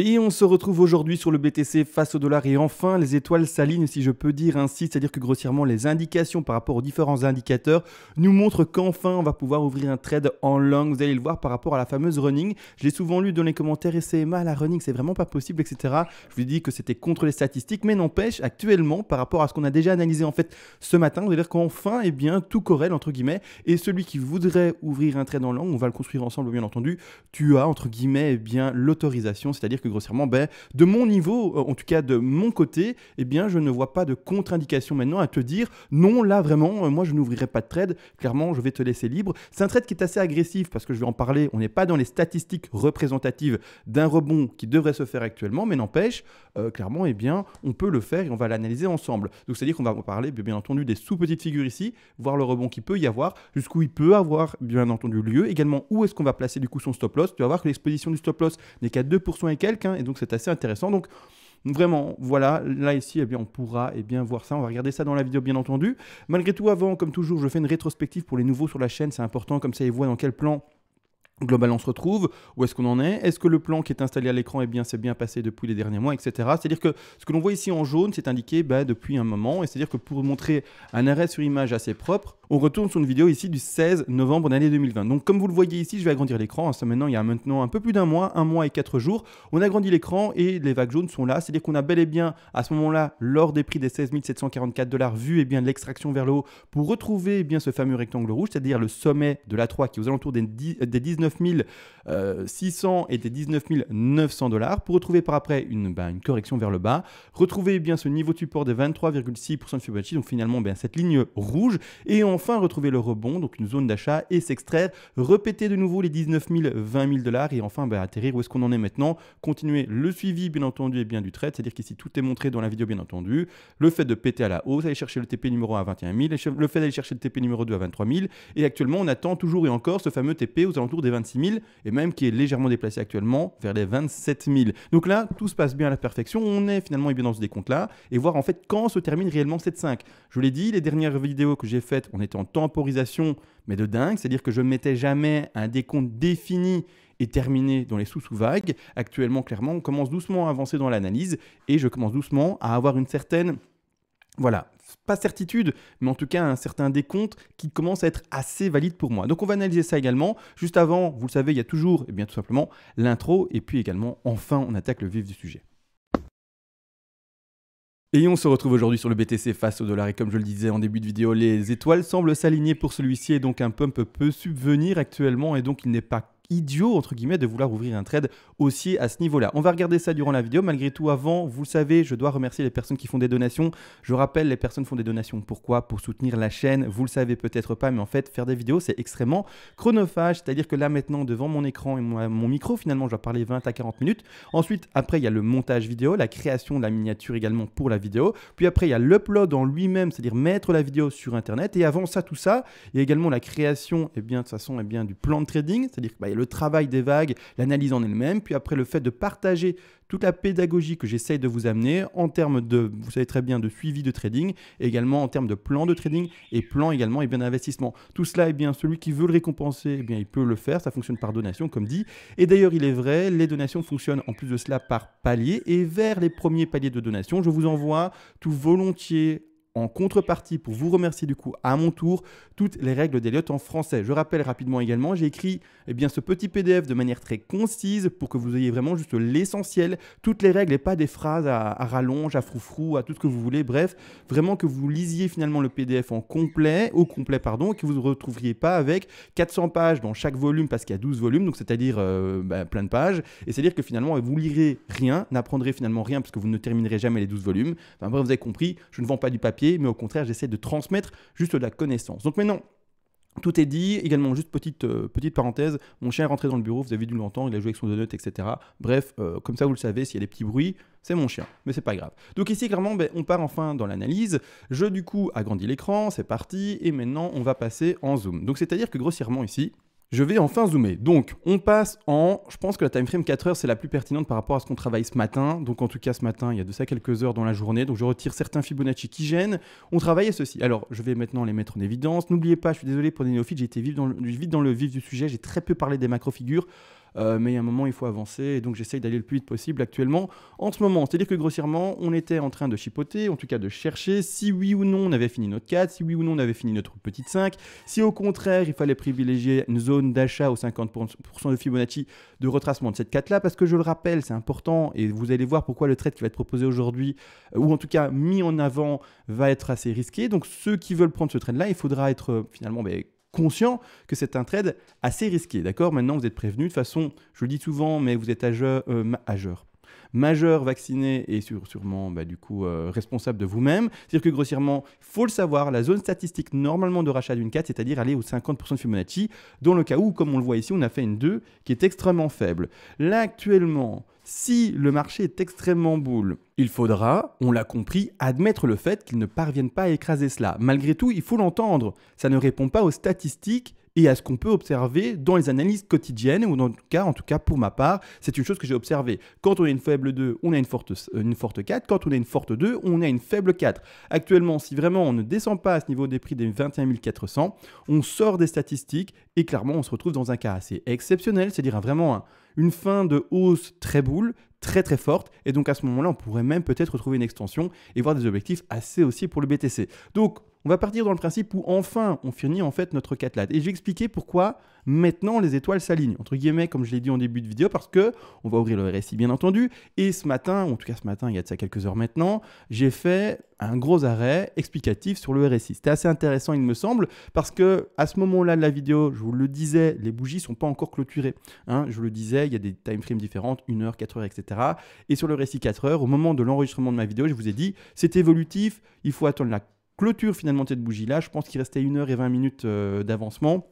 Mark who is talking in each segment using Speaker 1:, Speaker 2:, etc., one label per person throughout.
Speaker 1: Et on se retrouve aujourd'hui sur le BTC face au dollar et enfin les étoiles s'alignent si je peux dire ainsi, c'est-à-dire que grossièrement les indications par rapport aux différents indicateurs nous montrent qu'enfin on va pouvoir ouvrir un trade en long, vous allez le voir par rapport à la fameuse running. Je l'ai souvent lu dans les commentaires et c'est mal la running, c'est vraiment pas possible etc. Je vous ai dit que c'était contre les statistiques mais n'empêche actuellement par rapport à ce qu'on a déjà analysé en fait ce matin, vous allez dire qu'enfin eh bien tout corrèle entre guillemets et celui qui voudrait ouvrir un trade en long, on va le construire ensemble bien entendu, tu as entre guillemets eh bien l'autorisation, c'est-à-dire que grossièrement, de mon niveau, en tout cas de mon côté, eh bien, je ne vois pas de contre-indication maintenant à te dire non, là vraiment, moi je n'ouvrirai pas de trade. Clairement, je vais te laisser libre. C'est un trade qui est assez agressif parce que je vais en parler. On n'est pas dans les statistiques représentatives d'un rebond qui devrait se faire actuellement, mais n'empêche, clairement, eh bien, on peut le faire et on va l'analyser ensemble. Donc, c'est-à-dire qu'on va parler, bien entendu, des sous-petites figures ici, voir le rebond qu'il peut y avoir, jusqu'où il peut avoir, bien entendu, lieu. Également, où est-ce qu'on va placer du coup son stop-loss. Tu vas voir que l'exposition du stop-loss n'est qu'à 2% et quelques, et donc c'est assez intéressant. Donc vraiment, voilà, là ici, eh bien, on pourra voir ça. On va regarder ça dans la vidéo, bien entendu. Malgré tout, avant, comme toujours, je fais une rétrospective pour les nouveaux sur la chaîne. C'est important, comme ça, ils voient dans quel plan globalement on se retrouve, où est-ce qu'on en est, est-ce que le plan qui est installé à l'écran s'est bien passé depuis les derniers mois, etc. C'est-à-dire que ce que l'on voit ici en jaune, c'est indiqué depuis un moment, et c'est-à-dire que pour montrer un arrêt sur image assez propre, on retourne sur une vidéo ici du 16 novembre de l'année 2020. Donc comme vous le voyez ici, je vais agrandir l'écran, ça maintenant il y a maintenant un peu plus d'un mois, 1 mois et 4 jours, on agrandit l'écran et les vagues jaunes sont là, c'est-à-dire qu'on a bel et bien à ce moment-là, lors des prix des 16 744 $, vu de l'extraction vers le haut, pour retrouver ce fameux rectangle rouge, c'est-à-dire le sommet de l'A3 qui est aux alentours des 19 600 et des 19 900 $, pour retrouver par après une correction vers le bas, retrouver ce niveau de support des 23,6% de Fibonacci, donc finalement cette ligne rouge, et enfin retrouver le rebond, donc une zone d'achat, et s'extraire, répéter de nouveau les 19 000, 20 000 $, et enfin atterrir où est-ce qu'on en est maintenant, continuer le suivi bien entendu du trade, c'est-à-dire qu'ici tout est montré dans la vidéo bien entendu, le fait de péter à la hausse, aller chercher le TP numéro 1 à 21 000, le fait d'aller chercher le TP numéro 2 à 23 000, et actuellement on attend toujours et encore ce fameux TP aux alentours des 26 000, et même qui est légèrement déplacé actuellement vers les 27 000. Donc là, tout se passe bien à la perfection, on est finalement bien dans ce décompte-là, et voir en fait quand se termine réellement cette 5. Je l'ai dit, les dernières vidéos que j'ai faites, on était en temporisation, mais de dingue, c'est-à-dire que je ne mettais jamais un décompte défini et terminé dans les sous-vagues. Actuellement, clairement, on commence doucement à avancer dans l'analyse, et je commence doucement à avoir une certaine... Voilà, pas certitude, mais en tout cas un certain décompte qui commence à être assez valide pour moi. Donc on va analyser ça également. Juste avant, vous le savez, il y a toujours, tout simplement, l'intro, et puis également, enfin, on attaque le vif du sujet. Et on se retrouve aujourd'hui sur le BTC face au dollar, et comme je le disais en début de vidéo, les étoiles semblent s'aligner pour celui-ci, et donc un pump peut subvenir actuellement, et donc il n'est pas idiot entre guillemets de vouloir ouvrir un trade haussier à ce niveau-là. On va regarder ça durant la vidéo. Malgré tout, avant, vous le savez, je dois remercier les personnes qui font des donations. Je rappelle, les personnes font des donations. Pourquoi? Pour soutenir la chaîne. Vous le savez peut-être pas, mais en fait, faire des vidéos, c'est extrêmement chronophage. C'est-à-dire que là, maintenant, devant mon écran et mon micro, finalement, je dois parler 20 à 40 minutes. Ensuite, après, il y a le montage vidéo, la création de la miniature également pour la vidéo. Puis après, il y a l'upload en lui-même, c'est-à-dire mettre la vidéo sur Internet. Et avant ça, tout ça, il y a également la création, de toute façon, du plan de trading, c'est-à-dire il y a le travail des vagues, l'analyse en elle-même, puis après le fait de partager toute la pédagogie que j'essaye de vous amener en termes de, vous savez très bien, de suivi de trading, et également en termes de plan de trading et plan également d'investissement. Tout cela, celui qui veut le récompenser, il peut le faire, ça fonctionne par donation comme dit. Et d'ailleurs, il est vrai, les donations fonctionnent en plus de cela par palier, et vers les premiers paliers de donation, je vous envoie tout volontiers en contrepartie, pour vous remercier du coup à mon tour, toutes les règles d'Elliott en français. Je rappelle rapidement également, j'ai écrit ce petit PDF de manière très concise pour que vous ayez vraiment juste l'essentiel, toutes les règles et pas des phrases à rallonge, à froufrou, à tout ce que vous voulez. Bref, vraiment que vous lisiez finalement le PDF au complet, et que vous ne retrouveriez pas avec 400 pages dans chaque volume parce qu'il y a 12 volumes, donc c'est-à-dire plein de pages. Et c'est-à-dire que finalement, vous lirez rien, n'apprendrez finalement rien parce que vous ne terminerez jamais les 12 volumes. Enfin bref, vous avez compris, je ne vends pas du papier, mais au contraire, j'essaie de transmettre juste de la connaissance. Donc maintenant, tout est dit. Également, juste petite parenthèse, mon chien est rentré dans le bureau, vous avez dû l'entendre, il a joué avec son donut, etc. Bref, comme ça, vous le savez, s'il y a des petits bruits, c'est mon chien, mais c'est pas grave. Donc ici, clairement, on part enfin dans l'analyse. Je, du coup, agrandis l'écran, c'est parti, et maintenant, on va passer en zoom. Donc, c'est-à-dire que grossièrement, ici, je vais enfin zoomer. Donc, on passe je pense que la time frame 4 heures, c'est la plus pertinente par rapport à ce qu'on travaille ce matin. Donc, en tout cas, ce matin, il y a de ça quelques heures dans la journée. Donc, je retire certains Fibonacci qui gênent. On travaillait ceci. Alors, je vais maintenant les mettre en évidence. N'oubliez pas, je suis désolé pour les néophytes, j'ai été vite dans le vif du sujet. J'ai très peu parlé des macro-figures. mais il y a un moment, il faut avancer, et donc j'essaye d'aller le plus vite possible actuellement en ce moment. C'est-à-dire que grossièrement, on était en train de chipoter, en tout cas de chercher si oui ou non on avait fini notre 4, si oui ou non on avait fini notre petite 5, si au contraire il fallait privilégier une zone d'achat aux 50% de Fibonacci de retracement de cette 4 là, parce que je le rappelle, c'est important, et vous allez voir pourquoi le trade qui va être proposé aujourd'hui, ou en tout cas mis en avant, va être assez risqué. Donc ceux qui veulent prendre ce trade là, il faudra être finalement conscient que c'est un trade assez risqué, d'accord? Maintenant, vous êtes prévenus. De toute façon, je le dis souvent, mais vous êtes majeur, vacciné et sûrement du coup responsable de vous-même. C'est-à-dire que grossièrement, il faut le savoir, la zone statistique normalement de rachat d'une 4, c'est-à-dire aller aux 50% de Fibonacci, dans le cas où, comme on le voit ici, on a fait une 2 qui est extrêmement faible. Là, actuellement, si le marché est extrêmement bull, il faudra, on l'a compris, admettre le fait qu'ils ne parviennent pas à écraser cela. Malgré tout, il faut l'entendre. Ça ne répond pas aux statistiques et à ce qu'on peut observer dans les analyses quotidiennes, ou en tout cas pour ma part, c'est une chose que j'ai observée. Quand on a une faible 2, on a une forte 4. Quand on a une forte 2, on a une faible 4. Actuellement, si vraiment on ne descend pas à ce niveau des prix des 21 400, on sort des statistiques et clairement on se retrouve dans un cas assez exceptionnel, c'est-à-dire vraiment une fin de hausse très boule, très très forte, et donc à ce moment-là, on pourrait même peut-être retrouver une extension et voir des objectifs assez haussiers pour le BTC. Donc, on va partir dans le principe où enfin, on finit en fait notre 4 lat. Et je vais expliquer pourquoi maintenant les étoiles s'alignent, entre guillemets, comme je l'ai dit en début de vidéo, parce que on va ouvrir le RSI bien entendu. Et ce matin, ou en tout cas ce matin, il y a de ça quelques heures maintenant, j'ai fait un gros arrêt explicatif sur le RSI. C'était assez intéressant, il me semble, parce que à ce moment-là de la vidéo, je vous le disais, les bougies ne sont pas encore clôturées. Hein, je vous le disais, il y a des time frames différentes, 1 heure, 4 heures, etc. Et sur le RSI 4 heures, au moment de l'enregistrement de ma vidéo, je vous ai dit, c'est évolutif, il faut attendre la clôture finalement de cette bougie-là. Je pense qu'il restait 1 heure et 20 minutes d'avancement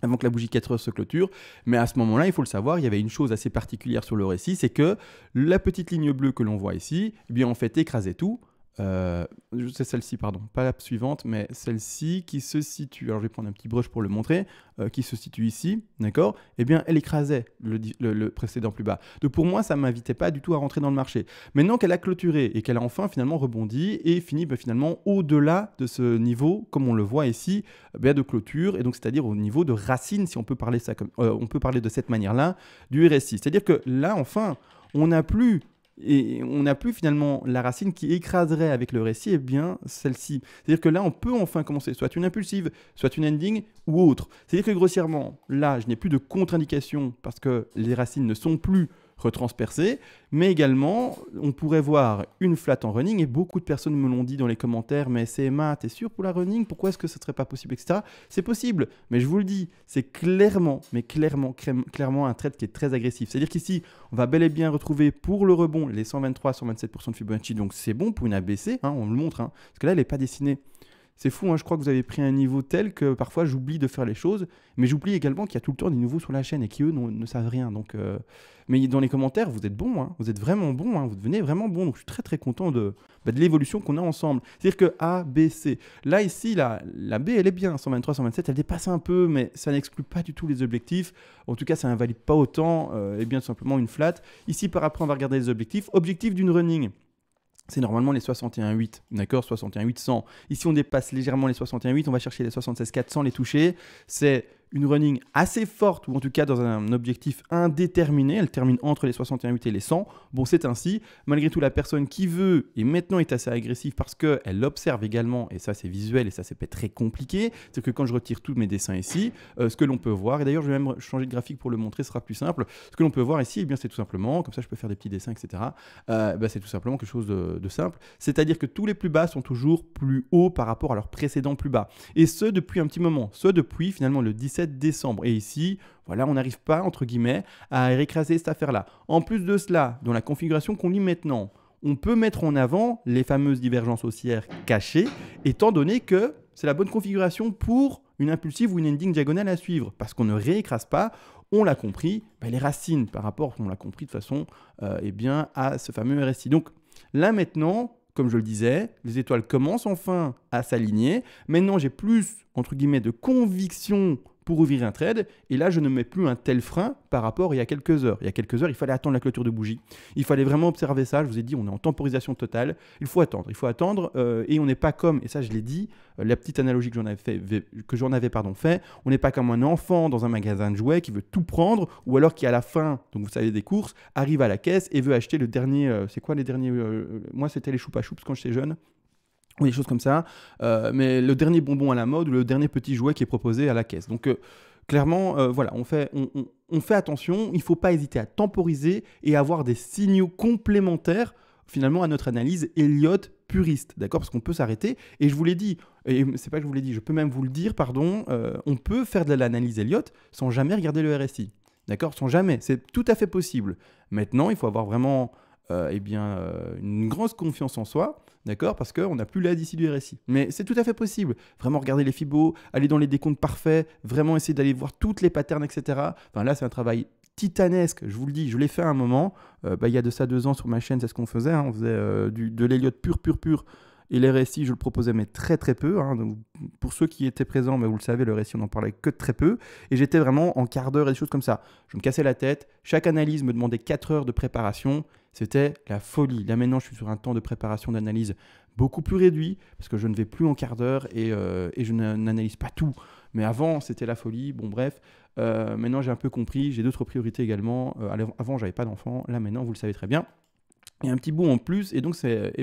Speaker 1: avant que la bougie 4 heures se clôture. Mais à ce moment-là, il faut le savoir, il y avait une chose assez particulière sur le RSI, c'est que la petite ligne bleue que l'on voit ici, eh bien, en fait, écrasait tout. C'est celle-ci, pardon, pas la suivante, mais celle-ci qui se situe, alors je vais prendre un petit brush pour le montrer, qui se situe ici, d'accord? Eh bien, elle écrasait le précédent plus bas. Donc pour moi, ça ne m'invitait pas du tout à rentrer dans le marché. Maintenant qu'elle a clôturé et qu'elle a enfin finalement rebondi et fini finalement au-delà de ce niveau, comme on le voit ici, de clôture, et donc c'est-à-dire au niveau de racine, si on peut parler, on peut parler de cette manière-là, du RSI. C'est-à-dire que là, enfin, on n'a plus finalement la racine qui écraserait avec le RSI, et bien celle-ci. C'est-à-dire que là, on peut enfin commencer, soit une impulsive, soit une ending ou autre. C'est-à-dire que grossièrement, là, je n'ai plus de contre-indication parce que les racines ne sont plus retranspercées, mais également, on pourrait voir une flat en running, et beaucoup de personnes me l'ont dit dans les commentaires, mais CMA, t'es sûr pour la running? Pourquoi est-ce que ce ne serait pas possible, etc. C'est possible, mais je vous le dis, c'est clairement un trade qui est très agressif. C'est-à-dire qu'ici, on va bel et bien retrouver pour le rebond les 123-127% de Fibonacci, donc c'est bon pour une ABC, hein, on le montre, hein, parce que là, elle n'est pas dessinée. C'est fou, hein, je crois que vous avez pris un niveau tel que parfois j'oublie de faire les choses, mais j'oublie également qu'il y a tout le temps des nouveaux sur la chaîne et qui eux ne savent rien. Donc, mais dans les commentaires, vous êtes bons, hein, vous êtes vraiment bons, hein, vous devenez vraiment bons. Donc je suis très très content de l'évolution qu'on a ensemble. C'est-à-dire que A, B, C. Là ici, la B elle est bien, 123, 127, elle dépasse un peu, mais ça n'exclut pas du tout les objectifs. En tout cas, ça n'invalide pas autant, et bien tout simplement une flat. Ici, par après, on va regarder les objectifs. Objectif d'une running. C'est normalement les 61,8, d'accord, 61,800. Ici, on dépasse légèrement les 61,8, on va chercher les 76,4 sans les toucher. C'est une running assez forte, ou en tout cas dans un objectif indéterminé. Elle termine entre les 61,8 et les 100. Bon, c'est ainsi. Malgré tout, la personne qui veut, et maintenant est assez agressive parce qu'elle observe également, et ça c'est visuel, et ça c'est pas très compliqué, c'est que quand je retire tous mes dessins ici, ce que l'on peut voir, et d'ailleurs je vais même changer de graphique pour le montrer, ce sera plus simple, ce que l'on peut voir ici, eh bien c'est tout simplement, comme ça je peux faire des petits dessins, etc. C'est tout simplement quelque chose de simple. C'est-à-dire que tous les plus bas sont toujours plus hauts par rapport à leurs précédents plus bas. Et ce, depuis un petit moment. Ce, depuis finalement le 17 décembre. Et ici, voilà, on n'arrive pas, entre guillemets, à écraser cette affaire-là. En plus de cela, dans la configuration qu'on lit maintenant, on peut mettre en avant les fameuses divergences haussières cachées, étant donné que c'est la bonne configuration pour une impulsive ou une ending diagonale à suivre, parce qu'on ne réécrase pas, on l'a compris, les racines par rapport, on l'a compris de façon à ce fameux RSI. Donc là maintenant, comme je le disais, les étoiles commencent enfin à s'aligner. Maintenant, j'ai plus, entre guillemets, de conviction pour ouvrir un trade, et là je ne mets plus un tel frein par rapport à il y a quelques heures. Il y a quelques heures, il fallait attendre la clôture de bougie. Il fallait vraiment observer ça. Je vous ai dit, on est en temporisation totale. Il faut attendre, et on n'est pas comme, et ça je l'ai dit, la petite analogie que j'en avais fait, on n'est pas comme un enfant dans un magasin de jouets qui veut tout prendre, ou alors qui à la fin, donc vous savez des courses, arrive à la caisse et veut acheter le dernier, c'est quoi les derniers, moi c'était les choupa choups quand j'étais jeune. Ou des choses comme ça, mais le dernier bonbon à la mode ou le dernier petit jouet qui est proposé à la caisse. Donc clairement, voilà, on fait attention, il ne faut pas hésiter à temporiser et avoir des signaux complémentaires finalement à notre analyse Elliott puriste, d'accord? Parce qu'on peut s'arrêter, et je vous l'ai dit, et c'est pas que je vous l'ai dit, je peux même vous le dire, pardon, on peut faire de l'analyse Elliott sans jamais regarder le RSI, d'accord? Sans jamais, c'est tout à fait possible. Maintenant, il faut avoir vraiment une grosse confiance en soi, d'accord, parce qu'on n'a plus l'ADC du RSI. Mais c'est tout à fait possible. Vraiment regarder les fibos, aller dans les décomptes parfaits, vraiment essayer d'aller voir toutes les patterns, etc. Enfin là, c'est un travail titanesque, je vous le dis, je l'ai fait à un moment. Il y a de ça 2 ans sur ma chaîne, c'est ce qu'on faisait. Hein. On faisait de l'Elliott pur. Et les RSI, je le proposais, mais très peu. Hein. Donc, pour ceux qui étaient présents, mais vous le savez, le RSI, on n'en parlait que très peu. Et j'étais vraiment en quart d'heure et des choses comme ça. Je me cassais la tête. Chaque analyse me demandait 4 heures de préparation. C'était la folie. Là, maintenant, je suis sur un temps de préparation d'analyse beaucoup plus réduit parce que je ne vais plus en quart d'heure et je n'analyse pas tout. Mais avant, c'était la folie. Bon, bref. Maintenant, j'ai un peu compris. J'ai d'autres priorités également. Avant, j'avais pas d'enfant. Là, maintenant, vous le savez très bien. Il y a un petit bout en plus, et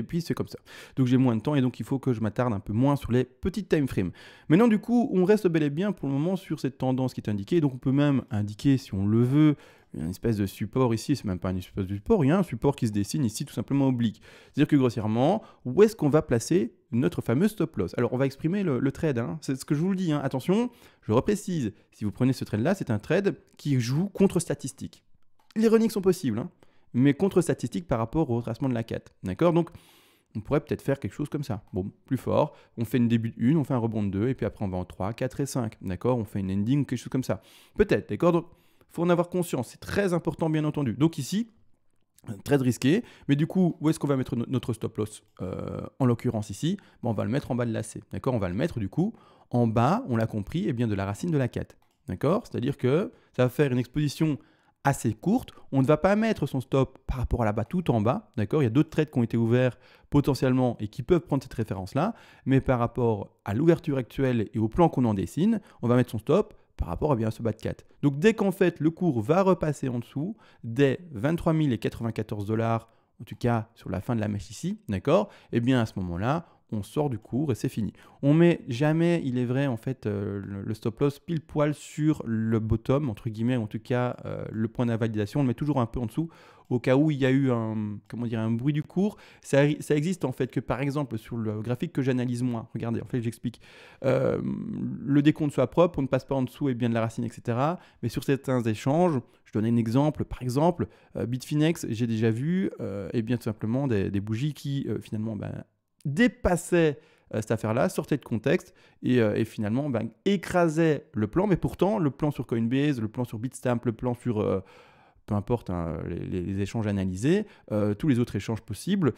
Speaker 1: puis c'est comme ça. Donc j'ai moins de temps, et donc il faut que je m'attarde un peu moins sur les petites time frames. Maintenant, du coup, on reste bel et bien pour le moment sur cette tendance qui est indiquée. Donc on peut même indiquer, si on le veut, une espèce de support ici. C'est même pas une espèce de support, il y a un support qui se dessine ici tout simplement oblique. C'est-à-dire que grossièrement, où est-ce qu'on va placer notre fameux stop loss? Alors on va exprimer le trade, hein. C'est ce que je vous le dis. Hein. Attention, je reprécise, si vous prenez ce trade-là, c'est un trade qui joue contre statistiques. Les runnings sont possibles, hein, mais contre statistique par rapport au retracement de la 4. D'accord? Donc, on pourrait peut-être faire quelque chose comme ça. Bon, plus fort, on fait une début de 1, on fait un rebond de 2, et puis après on va en 3, 4 et 5. D'accord? On fait une ending, quelque chose comme ça. Peut-être, d'accord? Donc, il faut en avoir conscience. C'est très important, bien entendu. Donc ici, très risqué. Mais du coup, où est-ce qu'on va mettre notre stop loss? En l'occurrence ici, on va le mettre en bas de la C. D'accord? On va le mettre du coup en bas, on l'a compris, de la racine de la 4. D'accord? C'est-à-dire que ça va faire une exposition assez courte. On ne va pas mettre son stop par rapport à la bas tout en bas, d'accord? Il y a d'autres trades qui ont été ouverts potentiellement et qui peuvent prendre cette référence-là, mais par rapport à l'ouverture actuelle et au plan qu'on en dessine, on va mettre son stop par rapport à ce bas de 4. Donc dès qu'en fait le cours va repasser en dessous des 23 094 $, en tout cas sur la fin de la mèche ici, d'accord? Et bien à ce moment-là, on sort du cours et c'est fini. On met jamais, il est vrai, en fait, le stop loss pile poil sur le bottom, entre guillemets, en tout cas, le point d'invalidation. On le met toujours un peu en dessous, au cas où il y a eu un bruit du cours. Ça existe, en fait, que par exemple, sur le graphique que j'analyse moi, regardez, en fait, j'explique, le décompte soit propre, on ne passe pas en dessous et bien de la racine, etc. Mais sur certains échanges, je donne un exemple, par exemple, Bitfinex, j'ai déjà vu, tout simplement, des bougies qui, finalement, dépassait cette affaire-là, sortait de contexte et finalement écrasait le plan. Mais pourtant, le plan sur Coinbase, le plan sur Bitstamp, le plan sur peu importe hein, les échanges analysés, tous les autres échanges possibles,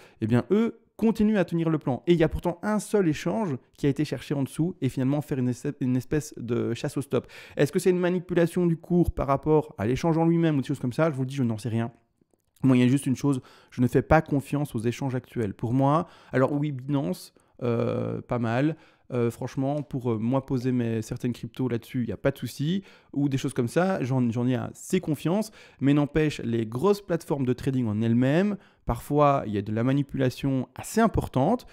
Speaker 1: eux continuent à tenir le plan. Et il y a pourtant un seul échange qui a été cherché en dessous et finalement faire une espèce de chasse au stop. Est-ce que c'est une manipulation du cours par rapport à l'échange en lui-même ou des choses comme ça? Je vous le dis, je n'en sais rien. Moi, il y a juste une chose, je ne fais pas confiance aux échanges actuels. Pour moi, alors oui, Binance, pas mal. Franchement, pour moi poser certaines cryptos là-dessus, il n'y a pas de souci. Ou des choses comme ça, j'en ai assez confiance. Mais n'empêche, les grosses plateformes de trading en elles-mêmes, parfois, il y a de la manipulation assez importante.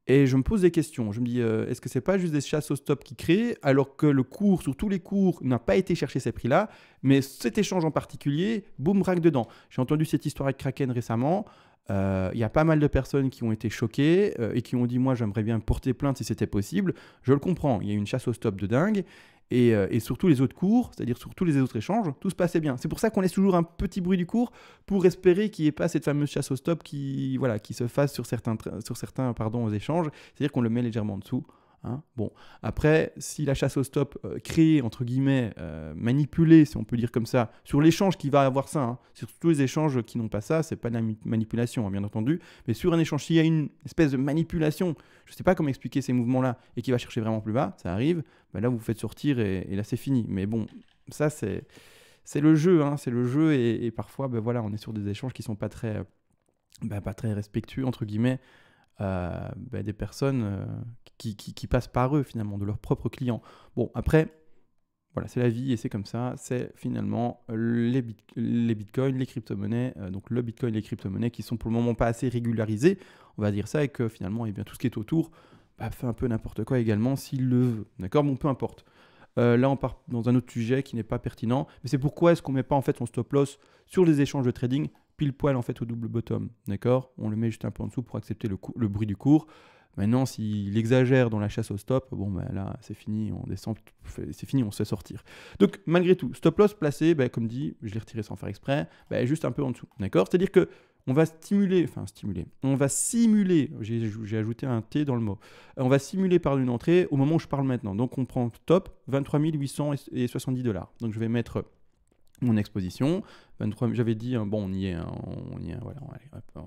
Speaker 1: Et je me pose des questions. Je me dis, est-ce que ce n'est pas juste des chasses au stop qui créent, alors que le cours, sur tous les cours, n'a pas été chercher ces prix-là, mais cet échange en particulier, boum, rack dedans. J'ai entendu cette histoire avec Kraken récemment. Il y a pas mal de personnes qui ont été choquées et qui ont dit, moi, j'aimerais bien porter plainte si c'était possible. Je le comprends, il y a une chasse au stop de dingue. Et sur tous les autres cours, c'est-à-dire sur tous les autres échanges, tout se passait bien. C'est pour ça qu'on laisse toujours un petit bruit du cours pour espérer qu'il n'y ait pas cette fameuse chasse au stop qui se fasse sur certains échanges. C'est-à-dire qu'on le met légèrement en dessous. Hein. Bon, après, si la chasse au stop créée, entre guillemets, manipulée, si on peut dire comme ça, sur l'échange qui va avoir ça, hein, sur tous les échanges qui n'ont pas ça, c'est pas de la manipulation, hein, bien entendu, mais sur un échange, s'il y a une espèce de manipulation, je ne sais pas comment expliquer ces mouvements-là, et qui va chercher vraiment plus bas, ça arrive, ben là vous vous faites sortir et là c'est fini. Mais bon, ça c'est le jeu, hein, c'est le jeu, et parfois, ben voilà, on est sur des échanges qui sont pas très respectueux, entre guillemets, des personnes qui passent par eux finalement, de leurs propres clients. Bon, après, voilà, c'est la vie et c'est comme ça. C'est finalement les bitcoins, les crypto-monnaies, donc le bitcoin et les crypto-monnaies qui sont pour le moment pas assez régularisés, on va dire ça, et que finalement, eh bien, tout ce qui est autour fait un peu n'importe quoi également s'il le veut. D'accord? Bon, peu importe. Là, on part dans un autre sujet qui n'est pas pertinent, mais c'est pourquoi est-ce qu'on ne met pas en fait son stop loss sur les échanges de trading pile poil en fait au double bottom, d'accord? On le met juste un peu en dessous pour accepter le bruit du cours. Maintenant, s'il exagère dans la chasse au stop, bon ben là c'est fini, on descend, c'est fini, on se fait sortir. Donc malgré tout, stop loss placé, comme dit, je l'ai retiré sans faire exprès, juste un peu en dessous, d'accord? C'est-à-dire que on va on va simuler, j'ai ajouté un T dans le mot, on va simuler par une entrée au moment où je parle maintenant. Donc on prend top 23 870 $. Donc je vais mettre mon exposition, 23, j'avais dit, bon, on y est, voilà,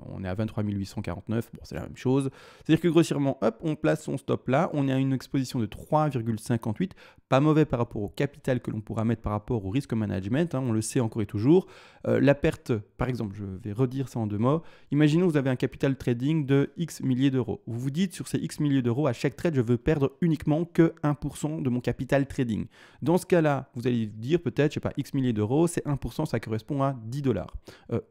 Speaker 1: on est à 23 849, bon, c'est la même chose. C'est-à-dire que grossièrement, hop, on place son stop là, on est à une exposition de 3,58, pas mauvais par rapport au capital que l'on pourra mettre par rapport au risque management, hein, on le sait encore et toujours. La perte, par exemple, je vais redire ça en deux mots, imaginons que vous avez un capital trading de X milliers d'euros. Vous vous dites, sur ces X milliers d'euros, à chaque trade, je veux perdre uniquement que 1% de mon capital trading. Dans ce cas-là, vous allez dire peut-être, je sais pas, X milliers d'euros, c'est 1%, ça correspond à 10 $.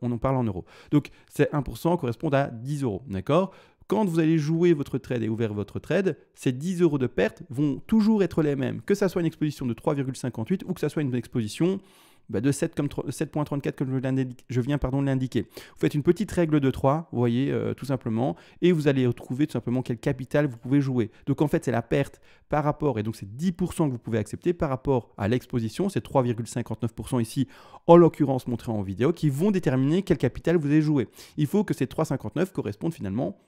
Speaker 1: On en parle en euros. Donc, c'est 1% correspond à 10 €, d'accord? Quand vous allez jouer votre trade et ouvrir votre trade, ces 10 € de perte vont toujours être les mêmes, que ça soit une exposition de 3,58 ou que ça soit une exposition de 7,34 comme je viens de l'indiquer. Vous faites une petite règle de 3, vous voyez, tout simplement, et vous allez retrouver tout simplement quel capital vous pouvez jouer. Donc en fait, c'est la perte par rapport, et donc c'est 10% que vous pouvez accepter par rapport à l'exposition, c'est 3,59% ici, en l'occurrence montré en vidéo, qui vont déterminer quel capital vous avez joué. Il faut que ces 3,59 correspondent finalement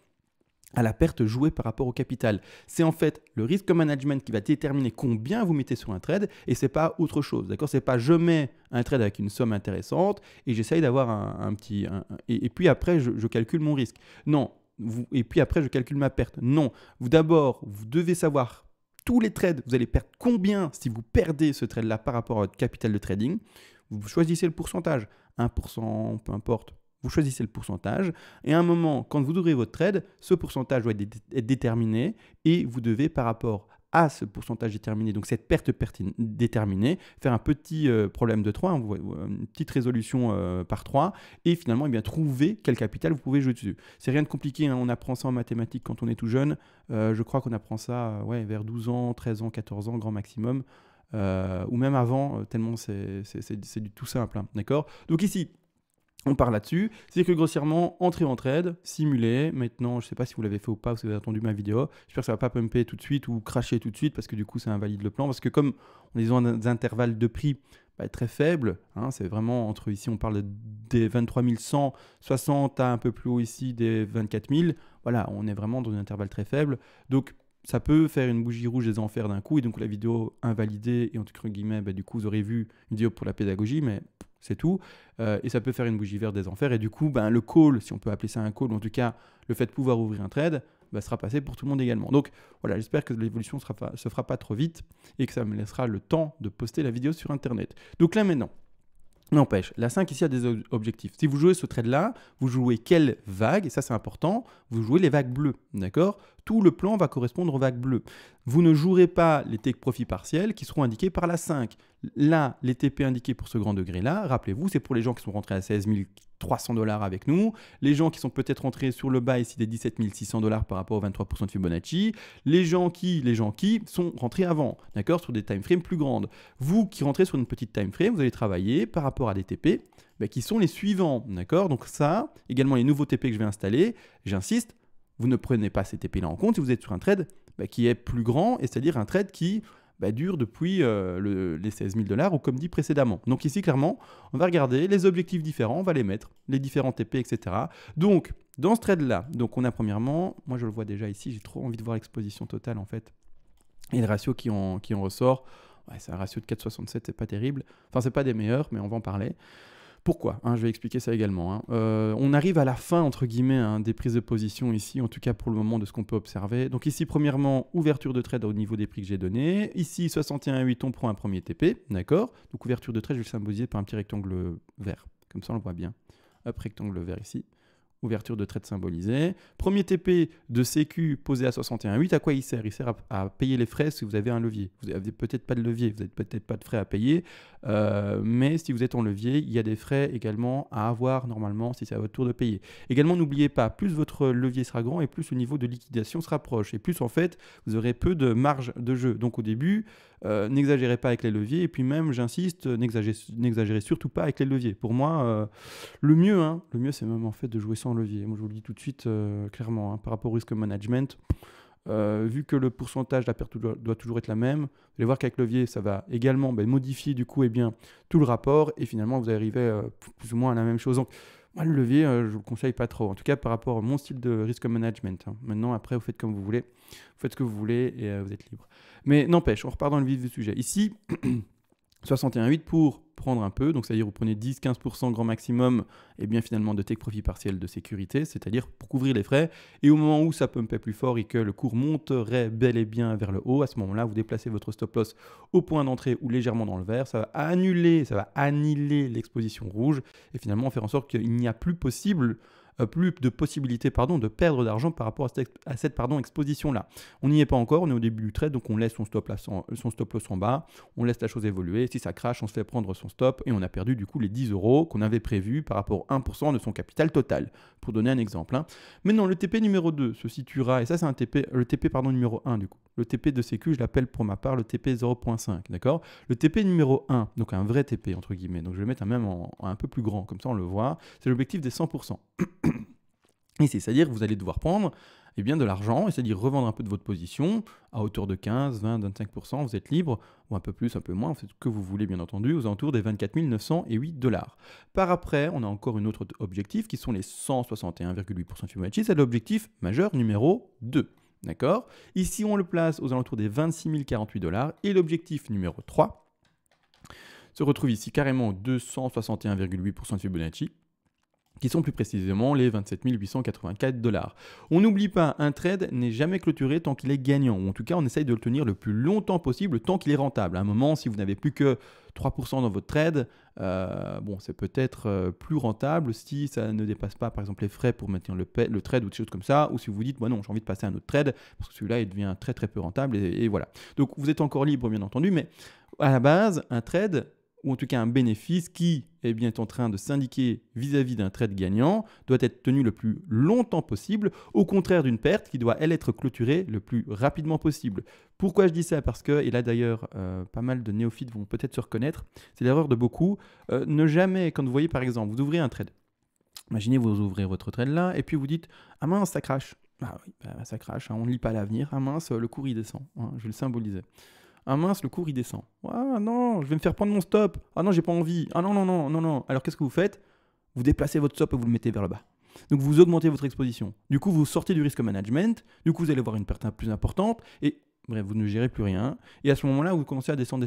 Speaker 1: à la perte jouée par rapport au capital. C'est en fait le risque management qui va déterminer combien vous mettez sur un trade et c'est pas autre chose. D'accord? C'est pas je mets un trade avec une somme intéressante et j'essaye d'avoir un petit... et puis après, je calcule mon risque. Non. Et puis après, je calcule ma perte. Non. D'abord, vous devez savoir tous les trades, vous allez perdre combien si vous perdez ce trade-là par rapport à votre capital de trading. Vous choisissez le pourcentage. 1%, peu importe. Vous choisissez le pourcentage et à un moment, quand vous ouvrez votre trade, ce pourcentage doit être déterminé et vous devez, par rapport à ce pourcentage déterminé, donc cette perte déterminée, faire un petit problème de 3, une petite résolution par 3 et finalement trouver quel capital vous pouvez jouer dessus. C'est rien de compliqué, hein, on apprend ça en mathématiques quand on est tout jeune. Je crois qu'on apprend ça vers 12 ans, 13 ans, 14 ans, grand maximum. Ou même avant, tellement c'est du tout simple. Hein, d'accord? Donc ici, on part là-dessus, c'est que grossièrement, entrer en trade, simuler, maintenant, je ne sais pas si vous l'avez fait ou pas, si vous avez attendu ma vidéo, j'espère que ça ne va pas pumper tout de suite ou cracher tout de suite, parce que du coup, ça invalide le plan, parce que comme on est dans des intervalles de prix très faibles, hein, c'est vraiment entre, ici on parle des 23 160 à un peu plus haut ici, des 24 000, voilà, on est vraiment dans un intervalle très faible, donc ça peut faire une bougie rouge des enfers d'un coup, et donc la vidéo invalidée, et entre guillemets, du coup, vous aurez vu une vidéo pour la pédagogie, mais... c'est tout. Et ça peut faire une bougie verte des enfers. Et du coup, le call, si on peut appeler ça un call, ou en tout cas le fait de pouvoir ouvrir un trade, sera passé pour tout le monde également. Donc voilà, j'espère que l'évolution ne se fera pas trop vite et que ça me laissera le temps de poster la vidéo sur Internet. Donc là maintenant, n'empêche, la 5 ici a des objectifs. Si vous jouez ce trade-là, vous jouez quelle vague? Et ça, c'est important. Vous jouez les vagues bleues, d'accord? Tout le plan va correspondre aux vagues bleues. Vous ne jouerez pas les take profits partiels qui seront indiqués par la 5. Là, les TP indiqués pour ce grand degré-là, rappelez-vous, c'est pour les gens qui sont rentrés à 16 300 $ avec nous, les gens qui sont peut-être rentrés sur le bas ici des 17 600 $ par rapport aux 23% de Fibonacci, les gens qui sont rentrés avant, d'accord, sur des time frames plus grandes. Vous qui rentrez sur une petite time frame, vous allez travailler par rapport à des TP qui sont les suivants, d'accord. Donc ça, également les nouveaux TP que je vais installer, j'insiste, vous ne prenez pas ces TP là en compte si vous êtes sur un trade qui est plus grand, et c'est-à-dire un trade qui dure depuis les 16 000 $ ou comme dit précédemment. Donc ici, clairement, on va regarder les objectifs différents, on va les mettre, les différents TP, etc. Donc, dans ce trade-là, donc on a premièrement, moi je le vois déjà ici, j'ai trop envie de voir l'exposition totale en fait. Et le ratio qui en ressort, ouais, c'est un ratio de 4,67, c'est pas terrible. Enfin, c'est pas des meilleurs, mais on va en parler. Pourquoi je vais expliquer ça également. On arrive à la fin, entre guillemets, des prises de position ici, en tout cas pour le moment de ce qu'on peut observer. Donc ici, premièrement, ouverture de trade au niveau des prix que j'ai donnés. Ici, 61,8, on prend un premier TP, d'accord. Donc ouverture de trade, je vais le symboliser par un petit rectangle vert. Comme ça, on le voit bien. Hop, rectangle vert ici. Ouverture de trade symbolisée. Premier TP de Sécu posé à 61,8. À quoi il sert? Il sert à payer les frais si vous avez un levier. Vous n'avez peut-être pas de levier, vous n'avez peut-être pas de frais à payer. Mais si vous êtes en levier, il y a des frais également à avoir normalement si c'est à votre tour de payer. Également, n'oubliez pas, plus votre levier sera grand et plus le niveau de liquidation sera proche. Et plus en fait, vous aurez peu de marge de jeu. Donc au début, n'exagérez pas avec les leviers. Et puis même, j'insiste, n'exagérez surtout pas avec les leviers. Pour moi, le mieux c'est même en fait de jouer sans levier. Moi je vous le dis tout de suite clairement, par rapport au risque management, vu que le pourcentage de la perte doit toujours être la même, vous allez voir qu'avec levier ça va également modifier du coup tout le rapport et finalement vous arrivez plus ou moins à la même chose. Donc moi le levier je vous le conseille pas trop, en tout cas par rapport à mon style de risque management. Maintenant après vous faites comme vous voulez, vous faites ce que vous voulez et vous êtes libre. Mais n'empêche, on repart dans le vif du sujet. Ici 61,8 pour prendre un peu, donc c'est-à-dire vous prenez 10-15% grand maximum, et bien finalement de take profit partiel de sécurité, c'est-à-dire pour couvrir les frais, et au moment où ça pumpait plus fort et que le cours monterait bel et bien vers le haut, à ce moment-là vous déplacez votre stop loss au point d'entrée ou légèrement dans le vert, ça va annihiler l'exposition rouge, et finalement faire en sorte qu'il n'y a plus de possibilité de perdre d'argent par rapport à cette exposition-là. On n'y est pas encore, on est au début du trade, donc on laisse son stop loss en bas, on laisse la chose évoluer, si ça crache, on se fait prendre son stop et on a perdu du coup les 10 € qu'on avait prévus par rapport à 1% de son capital total, pour donner un exemple. Maintenant, le TP numéro 2 se situera, et ça c'est le TP numéro 1 du coup. Le TP de Sécu, je l'appelle pour ma part le TP 0.5, d'accord? Le TP numéro 1, donc un vrai TP entre guillemets, donc je vais le mettre même un peu plus grand, comme ça on le voit, c'est l'objectif des 100%. Ici, c'est-à-dire que vous allez devoir prendre de l'argent, et c'est-à-dire revendre un peu de votre position à hauteur de 15, 20, 25%, vous êtes libre, ou un peu plus, un peu moins, faites ce que vous voulez bien entendu, aux alentours des 24 908 $. Par après, on a encore une autre objectif qui sont les 161,8% Fibonacci, c'est l'objectif majeur numéro 2. D'accord? Ici, on le place aux alentours des 26 048 $, et l'objectif numéro 3 se retrouve ici carrément 261,8% de Fibonacci, qui sont plus précisément les 27 884 $. On n'oublie pas, un trade n'est jamais clôturé tant qu'il est gagnant, ou en tout cas on essaye de le tenir le plus longtemps possible tant qu'il est rentable. À un moment, si vous n'avez plus que 3% dans votre trade, c'est peut-être plus rentable si ça ne dépasse pas par exemple les frais pour maintenir le trade ou des choses comme ça, ou si vous dites non, j'ai envie de passer à un autre trade parce que celui-là il devient très très peu rentable et voilà. Donc vous êtes encore libre bien entendu, mais à la base un trade, ou en tout cas un bénéfice qui est en train de s'indiquer vis-à-vis d'un trade gagnant, doit être tenu le plus longtemps possible, au contraire d'une perte qui doit, elle, être clôturée le plus rapidement possible. Pourquoi je dis ça? Parce que, et là d'ailleurs, pas mal de néophytes vont peut-être se reconnaître, c'est l'erreur de beaucoup, ne jamais, quand vous voyez par exemple, vous ouvrez un trade, imaginez vous ouvrez votre trade là, et puis vous dites « Ah mince, ça crache ». Ah oui, ça crache, on ne lit pas l'avenir, ah mince, le cours il descend, je vais le symboliser. Ah mince, le cours il descend. Ah non, je vais me faire prendre mon stop. Ah non, j'ai pas envie. Ah non, non, non, non, non. Alors qu'est-ce que vous faites? Vous déplacez votre stop et vous le mettez vers le bas. Donc vous augmentez votre exposition. Du coup, vous sortez du risque management. Du coup, vous allez avoir une perte plus importante. Et bref, vous ne gérez plus rien. Et à ce moment-là, vous commencez à descendre.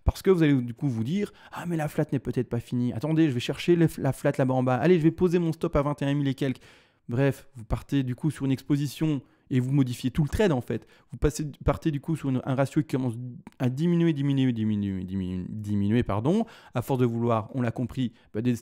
Speaker 1: Parce que vous allez du coup vous dire, ah mais la flat n'est peut-être pas finie. Attendez, je vais chercher la flat là-bas en bas. Allez, je vais poser mon stop à 21 000 et quelques. Bref, vous partez du coup sur une exposition et vous modifiez tout le trade en fait. Vous partez du coup sur un ratio qui commence à diminuer, à force de vouloir, on l'a compris,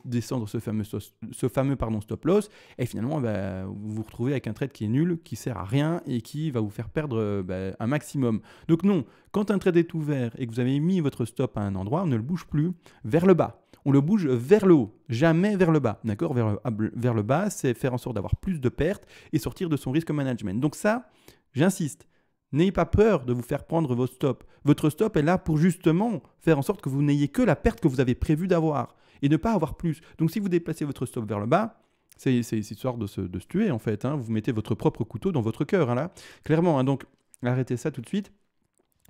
Speaker 1: descendre ce fameux stop loss, et finalement vous vous retrouvez avec un trade qui est nul, qui sert à rien et qui va vous faire perdre un maximum. Donc non, quand un trade est ouvert et que vous avez mis votre stop à un endroit, on ne le bouge plus vers le bas. On le bouge vers le haut, jamais vers le bas. D'accord? Vers le bas, c'est faire en sorte d'avoir plus de pertes et sortir de son risque management. Donc ça, j'insiste, n'ayez pas peur de vous faire prendre vos stops. Votre stop est là pour justement faire en sorte que vous n'ayez que la perte que vous avez prévu d'avoir et ne pas avoir plus. Donc si vous déplacez votre stop vers le bas, c'est histoire de se tuer en fait. Vous mettez votre propre couteau dans votre cœur, là, clairement. Donc arrêtez ça tout de suite.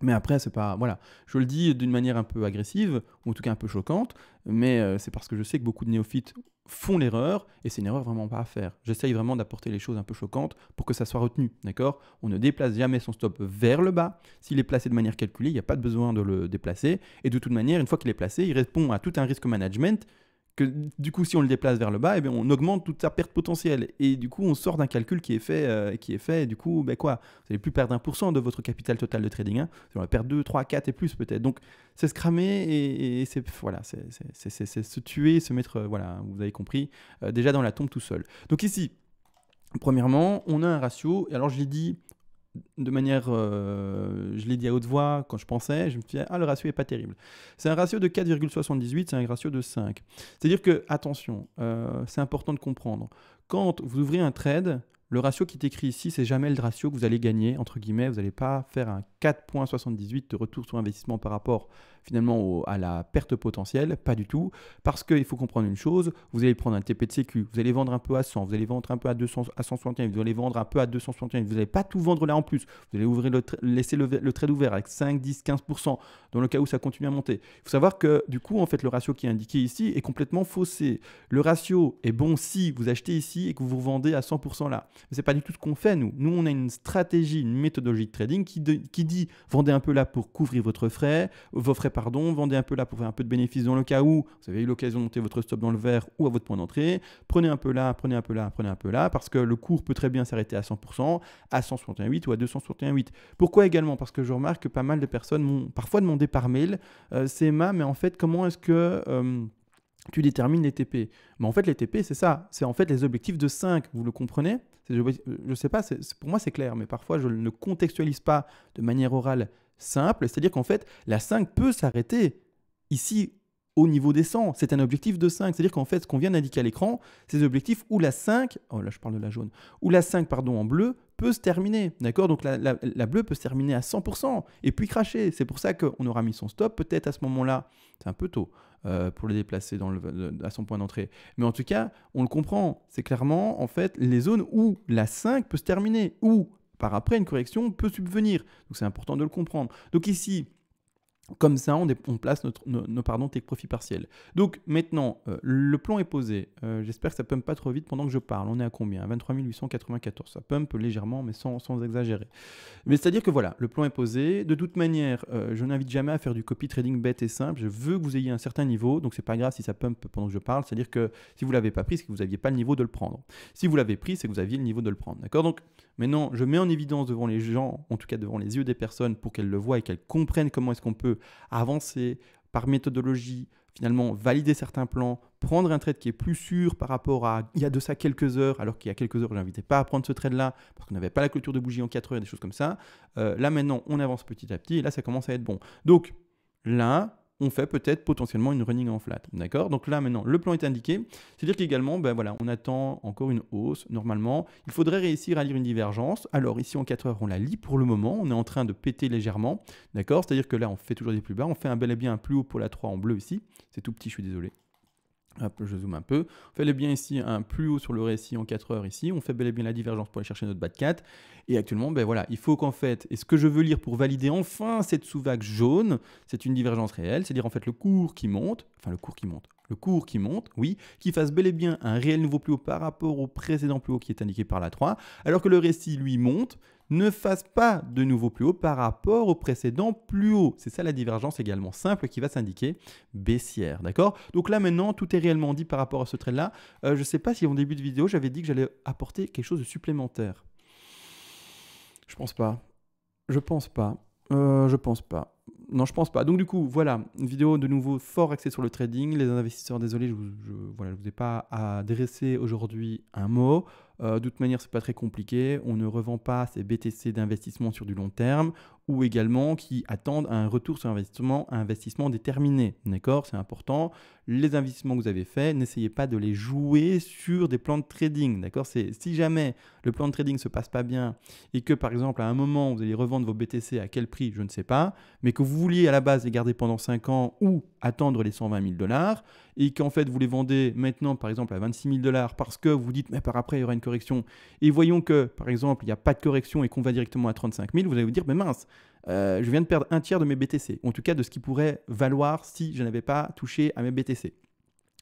Speaker 1: Mais après, c'est pas. Voilà. Je le dis d'une manière un peu agressive, ou en tout cas un peu choquante, mais c'est parce que je sais que beaucoup de néophytes font l'erreur, et c'est une erreur vraiment pas à faire. J'essaye vraiment d'apporter les choses un peu choquantes pour que ça soit retenu, d'accord? On ne déplace jamais son stop vers le bas. S'il est placé de manière calculée, il n'y a pas de besoin de le déplacer. Et de toute manière, une fois qu'il est placé, il répond à tout un risque management que du coup, si on le déplace vers le bas, eh bien, on augmente toute sa perte potentielle. Et du coup, on sort d'un calcul qui est fait, et du coup, ben quoi, vous n'allez plus perdre 1% de votre capital total de trading. Hein. Vous allez perdre 2, 3, 4 et plus peut-être. Donc, c'est se cramer et c'est voilà, c'est se tuer, se mettre, voilà, vous avez compris, déjà dans la tombe tout seul. Donc ici, premièrement, on a un ratio, et alors je l'ai dit de manière, je l'ai dit à haute voix quand je pensais, je me suis dit, ah, le ratio n'est pas terrible. C'est un ratio de 4,78, c'est un ratio de 5. C'est-à-dire que, attention, c'est important de comprendre, quand vous ouvrez un trade, le ratio qui est écrit ici, c'est jamais le ratio que vous allez gagner, entre guillemets, vous n'allez pas faire un 4,78 de retour sur investissement par rapport finalement à la perte potentielle, pas du tout, parce qu'il faut comprendre une chose, vous allez prendre un TP de sécu, vous allez vendre un peu à 100, vous allez vendre un peu à 200, à 161, vous allez vendre un peu à 261, vous n'allez pas tout vendre là en plus, vous allez ouvrir laisser le trade ouvert avec 5, 10, 15% dans le cas où ça continue à monter. Il faut savoir que du coup, en fait, le ratio qui est indiqué ici est complètement faussé. Le ratio est bon si vous achetez ici et que vous vendez à 100% là. Mais ce n'est pas du tout ce qu'on fait, nous. Nous, on a une stratégie, une méthodologie de trading qui dit vendez un peu là pour couvrir vos frais, vendez un peu là pour faire un peu de bénéfice dans le cas où vous avez eu l'occasion de monter votre stop dans le vert ou à votre point d'entrée. Prenez un peu là, prenez un peu là, prenez un peu là, parce que le cours peut très bien s'arrêter à 100%, à 161,8 ou à 261,8. Pourquoi également? Parce que je remarque que pas mal de personnes m'ont parfois demandé par mail, CMA, mais en fait, comment est-ce que tu détermines les TP? Mais en fait, les TP, c'est ça. C'est en fait les objectifs de 5. Vous le comprenez? Je ne sais pas, pour moi, c'est clair, mais parfois, je ne contextualise pas de manière orale simple. C'est-à-dire qu'en fait, la 5 peut s'arrêter ici au niveau des 100. C'est un objectif de 5. C'est-à-dire qu'en fait, ce qu'on vient d'indiquer à l'écran, c'est des objectifs où la 5, oh là, je parle de la jaune, où la 5, pardon, en bleu, peut se terminer, d'accord? Donc la bleue peut se terminer à 100% et puis cracher. C'est pour ça qu'on aura mis son stop, peut-être à ce moment-là, c'est un peu tôt pour le déplacer à son point d'entrée. Mais en tout cas, on le comprend, c'est clairement en fait les zones où la 5 peut se terminer, où par après une correction peut subvenir. Donc c'est important de le comprendre. Donc ici, comme ça, on place nos take profit partiels. Donc maintenant, le plan est posé. J'espère que ça ne pump pas trop vite pendant que je parle. On est à combien? À 23 894. Ça pump légèrement, mais sans exagérer. Mais c'est-à-dire que voilà, le plan est posé. De toute manière, je n'invite jamais à faire du copy trading bête et simple. Je veux que vous ayez un certain niveau. Donc c'est pas grave si ça pump pendant que je parle. C'est-à-dire que si vous ne l'avez pas pris, c'est que vous n'aviez pas le niveau de le prendre. Si vous l'avez pris, c'est que vous aviez le niveau de le prendre. D'accord? Donc maintenant, je mets en évidence devant les gens, en tout cas devant les yeux des personnes, pour qu'elles le voient et qu'elles comprennent comment est-ce qu'on peut avancer par méthodologie, finalement valider certains plans, prendre un trade qui est plus sûr par rapport à il y a de ça quelques heures, alors qu'il y a quelques heures, je n'invitais pas à prendre ce trade-là parce qu'on n'avait pas la clôture de bougie en 4 heures et des choses comme ça. Là maintenant, on avance petit à petit et là, ça commence à être bon. Donc là, on fait peut-être potentiellement une running en flat. D'accord? Donc là, maintenant, le plan est indiqué. C'est-à-dire qu'également, ben voilà, on attend encore une hausse. Normalement, il faudrait réussir à lire une divergence. Alors ici, en 4 heures, on la lit pour le moment. On est en train de péter légèrement. D'accord? C'est-à-dire que là, on fait toujours des plus bas. On fait un bel et bien un plus haut pour la 3 en bleu ici. C'est tout petit, je suis désolé. Hop, je zoome un peu. On fait bien ici un plus haut sur le récit en 4 heures ici. On fait bel et bien la divergence pour aller chercher notre bas de 4. Et actuellement, ben voilà, il faut qu'en fait, et ce que je veux lire pour valider enfin cette sous-vague jaune, c'est une divergence réelle, c'est-à-dire en fait le cours qui monte, oui, qui fasse bel et bien un réel nouveau plus haut par rapport au précédent plus haut qui est indiqué par la 3, alors que le récit, lui, monte, ne fasse pas de nouveau plus haut par rapport au précédent plus haut. C'est ça la divergence également simple qui va s'indiquer baissière, d'accord? Donc là maintenant, tout est réellement dit par rapport à ce trade-là. Je ne sais pas si en début de vidéo, j'avais dit que j'allais apporter quelque chose de supplémentaire. Je pense pas. Je pense pas. Non, je pense pas. Donc du coup, voilà, une vidéo de nouveau fort axée sur le trading. Les investisseurs, désolé, je vous ai pas adressé aujourd'hui un mot. De toute manière, c'est pas très compliqué. On ne revend pas ces BTC d'investissement sur du long terme ou également qui attendent un retour sur investissement déterminé. D'accord? C'est important. Les investissements que vous avez faits, n'essayez pas de les jouer sur des plans de trading. D'accord? Si jamais le plan de trading se passe pas bien et que par exemple à un moment vous allez revendre vos BTC à quel prix, je ne sais pas, mais que vous vouliez à la base les garder pendant 5 ans ou attendre les 120 000 $ et qu'en fait vous les vendez maintenant par exemple à 26 000 $ parce que vous dites mais par après il y aura une correction et voyons que par exemple il n'y a pas de correction et qu'on va directement à 35 000, vous allez vous dire mais mince, je viens de perdre un tiers de mes BTC, en tout cas de ce qui pourrait valoir si je n'avais pas touché à mes BTC.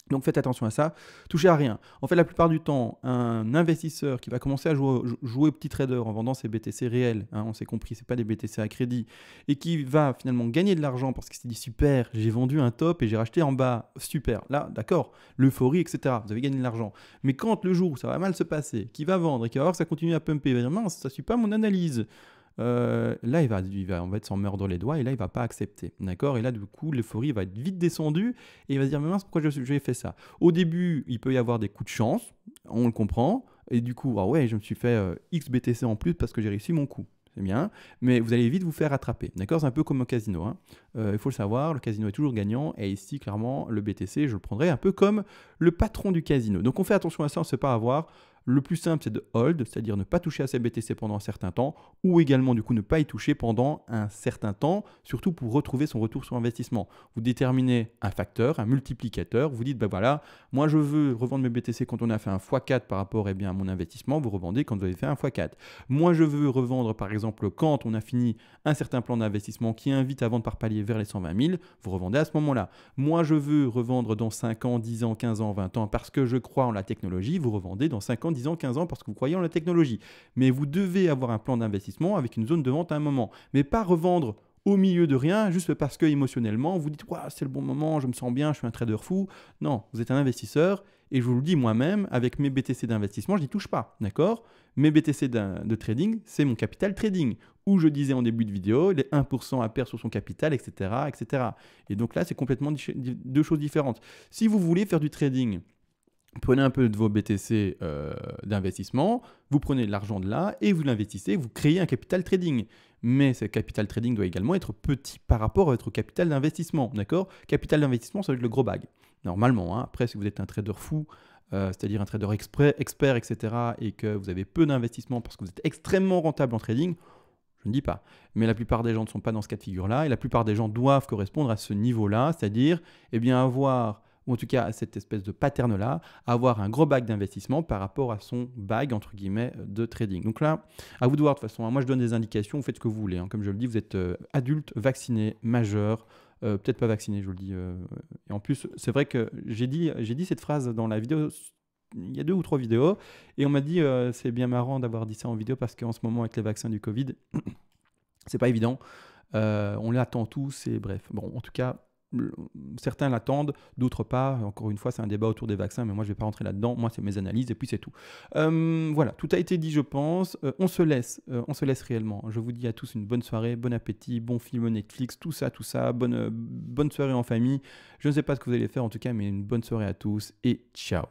Speaker 1: Donc faites attention à ça, touchez à rien. En fait, la plupart du temps, un investisseur qui va commencer à jouer au petit trader en vendant ses BTC réels, hein, on s'est compris, ce n'est pas des BTC à crédit, et qui va finalement gagner de l'argent parce qu'il s'est dit super, j'ai vendu un top et j'ai racheté en bas, super. Là, d'accord, l'euphorie, etc. Vous avez gagné de l'argent. Mais quand le jour où ça va mal se passer, qui va vendre et qui va voir que ça continue à pumper, il va dire mince, ça ne suit pas mon analyse. Là, on va être s'en mordre les doigts et là, il va pas accepter. D'accord. Et là, du coup, l'euphorie va être vite descendue et il va se dire, mais mince, pourquoi j'ai fait ça? Au début, il peut y avoir des coups de chance, on le comprend. Et du coup, ah ouais, je me suis fait XBTC en plus parce que j'ai réussi mon coup. C'est bien, mais vous allez vite vous faire attraper. D'accord. C'est un peu comme au casino, hein. Il faut le savoir, le casino est toujours gagnant. Et ici, clairement, le BTC, je le prendrai un peu comme le patron du casino. Donc, on fait attention à ça, on ne se sait pas avoir. Le plus simple, c'est de hold, c'est-à-dire ne pas toucher à ces BTC pendant un certain temps, ou également, du coup, ne pas y toucher pendant un certain temps, surtout pour retrouver son retour sur investissement. Vous déterminez un facteur, un multiplicateur, vous dites, ben voilà, moi je veux revendre mes BTC quand on a fait un x4 par rapport à mon investissement, vous revendez quand vous avez fait un x4. Moi je veux revendre, par exemple, quand on a fini un certain plan d'investissement qui invite à vendre par palier vers les 120 000, vous revendez à ce moment-là. Moi je veux revendre dans 5 ans, 10 ans, 15 ans, 20 ans, parce que je crois en la technologie, vous revendez dans 5 ans, 10 ans, 15 ans parce que vous croyez en la technologie. Mais vous devez avoir un plan d'investissement avec une zone de vente à un moment. Mais pas revendre au milieu de rien juste parce que émotionnellement vous dites ouais, c'est le bon moment, je me sens bien, je suis un trader fou. Non, vous êtes un investisseur et je vous le dis moi-même, avec mes BTC d'investissement, je n'y touche pas. D'accord. Mes BTC de trading, c'est mon capital trading. Où je disais en début de vidéo, les 1% à perdre sur son capital, etc., etc. Et donc là, c'est complètement deux choses différentes. Si vous voulez faire du trading, prenez un peu de vos BTC d'investissement, vous prenez de l'argent de là et vous l'investissez, vous créez un capital trading. Mais ce capital trading doit également être petit par rapport à votre capital d'investissement. D'accord. Capital d'investissement, ça va être le gros bag. Normalement, hein. Après, si vous êtes un trader fou, c'est-à-dire un trader expert, etc., et que vous avez peu d'investissement parce que vous êtes extrêmement rentable en trading, je ne dis pas. Mais la plupart des gens ne sont pas dans ce cas de figure-là et la plupart des gens doivent correspondre à ce niveau-là, c'est-à-dire avoir ou en tout cas à cette espèce de pattern-là, avoir un gros bag d'investissement par rapport à son bag, entre guillemets, de trading. Donc là, à vous de voir de toute façon. Hein. Moi, je donne des indications, vous faites ce que vous voulez. Hein. Comme je le dis, vous êtes adulte, vacciné, majeur, peut-être pas vacciné, je vous le dis. Et en plus, c'est vrai que j'ai dit cette phrase dans la vidéo, il y a 2 ou 3 vidéos, et on m'a dit c'est bien marrant d'avoir dit ça en vidéo parce qu'en ce moment, avec les vaccins du Covid, c'est pas évident. On l'attend tous, et bref. Bon, en tout cas, certains l'attendent, d'autres pas. Encore une fois, c'est un débat autour des vaccins, mais moi, je ne vais pas rentrer là-dedans. Moi, c'est mes analyses et puis c'est tout. Voilà, tout a été dit, je pense. On se laisse réellement. Je vous dis à tous une bonne soirée, bon appétit, bon film Netflix, tout ça. Bonne soirée en famille. Je ne sais pas ce que vous allez faire en tout cas, mais une bonne soirée à tous et ciao.